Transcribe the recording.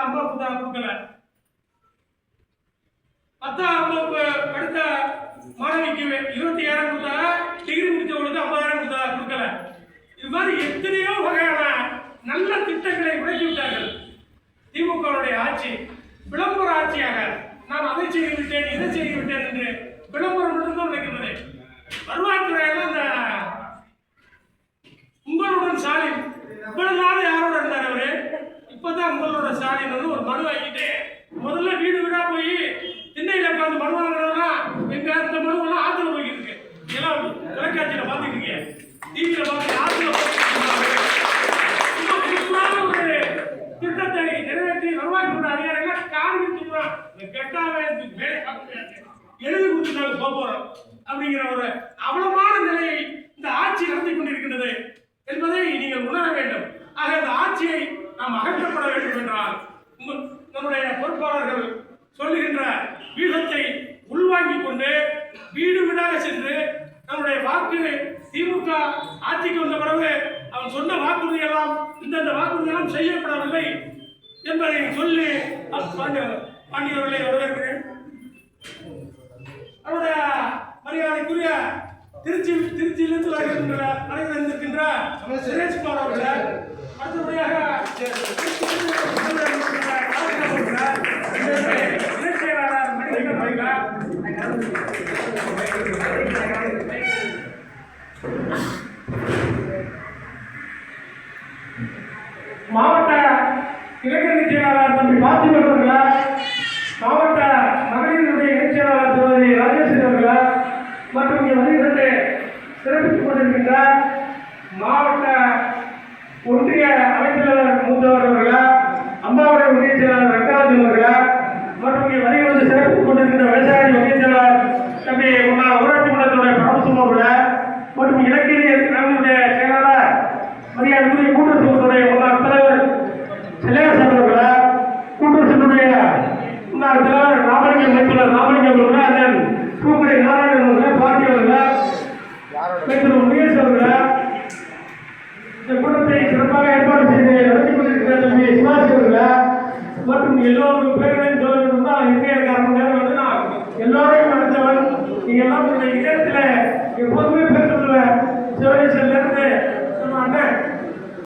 அம்மா புத்தகம் கொடுக்கல. 10ஆம் வகுப்பு படித்த மாணவிக்கு 27,000 கொடுத்தாங்க. டிகிரி முடிச்சவங்களுக்கு 50,000 கொடுக்கல. இது மாதிரி எத்தனையோ வகையான நல்ல திட்டங்களை முடக்கி விட்டார்கள். திமுகவுடைய ஆட்சி விளம்பர ஆட்சியாக நான் அதை செய்து விட்டேன் இதை செய்து விட்டேன் என்று விளம்பரம் மட்டும்தான் நடக்கிறது. வருவாய்த்துறையில இந்த உங்களுடன் ஸ்டாலின் இவ்வளவு நாள் யாரோட இருந்தார் அவரு? இப்பதான் உங்களோட ஸ்டாலின் வந்து ஒரு மனு வாங்கிட்டு முதல்ல வீடு வீடா போய் திண்ணையில உட்காந்து மனு வாங்கினா எங்க இந்த மனுவெல்லாம் ஆத்துல போய்கிட்டு இருக்கு. எல்லாம் தொலைக்காட்சியில பாத்துட்டு இருக்கீங்க, டிவியில பார்த்து ஆத்துல ஒரு திட்டத்தை நிறைவேற்றி வருவாய்த்துறை அதிகாரிகள் காண்பிச்சுதான் கெட்டாவே எழுதி கொடுத்து நாங்கள் போறோம் அப்படிங்கிற ஒரு அவலமான நிலையை இந்த ஆட்சி நடத்தி கொண்டிருக்கின்றது என்பதை நீங்கள் உணர வேண்டும். ஆக இந்த ஆட்சியை நாம் அகற்றப்பட வேண்டும் என்றால் நம்முடைய பொறுப்பாளர்கள் சொல்லுகின்ற வீதத்தை உள்வாங்கிக் கொண்டு வீடு வீடாக சென்று நம்முடைய வாக்கு திமுக ஆட்சிக்கு வந்த பிறகு அவன் சொன்ன வாக்குறுதியெல்லாம் இந்தந்த வாக்குறுதியெல்லாம் செய்யப்படவில்லை என்பதை சொல்லி பாண்டியவர்களை வரவேற்கிறேன். அவருடைய மரியாதைக்குரிய திருச்சியிலிருந்து வருகின்ற சுரேஷ்குமார் அவர்கள், அடுத்தபடியாக மாவட்ட இளைஞர் செயலாளர் தம்பி பார்த்திபன் அவர்கள், மாவட்ட மகளிருடைய இணைச் செயலாளர் திருமதி ராஜேஸ்வரி அவர்கள் மற்றும் இங்கே வருகிறது சிறப்பித்துக் கொண்டிருக்கின்ற மாவட்ட ஒன்றிய அமைச்சர் மூத்தவர் அவர்கள், அம்மாவுடைய ஒன்றிய செயலாளர் ரங்கராஜன் அவர்கள் மற்றும் இங்கே வருகிறது சிறப்பித்துக் கொண்டிருக்கின்ற விவசாய ஒன்றிய செயலாளர் தம்பி ஊராட்சி மன்றத்தினுடைய பரமசிவம் அவர்கள் மற்றும் இலக்கிய செயலாளர் மரியாதைக்குரிய கூட்டுறவுத்துறையுடைய முன்னாள் தலைவர் செல்லேசன் அவர்கள், கூட்டுறவுத்துறையுடைய முன்னாள் தலைவர் ராமலிங்கம் அமைச்சர் ராமலிங்கம் அவர்கள், அதன் பூக்கடை நாராயணன் அவர்கள், பாட்டி அவர்கள், அமைச்சர் முகேஷ் அவர்கள், இந்த கூட்டத்தை சிறப்பாக ஏற்பாடு செய்து நடத்தி கொண்டிருக்கிற தம்பி சிவாசி அவர்கள் மற்றும் எல்லோருக்கும் பேர்களையும் சொல்ல வேண்டும் தான் இங்கே காரணம் வந்து நான் எல்லோரையும் நடத்தவன். நீங்க எல்லாம்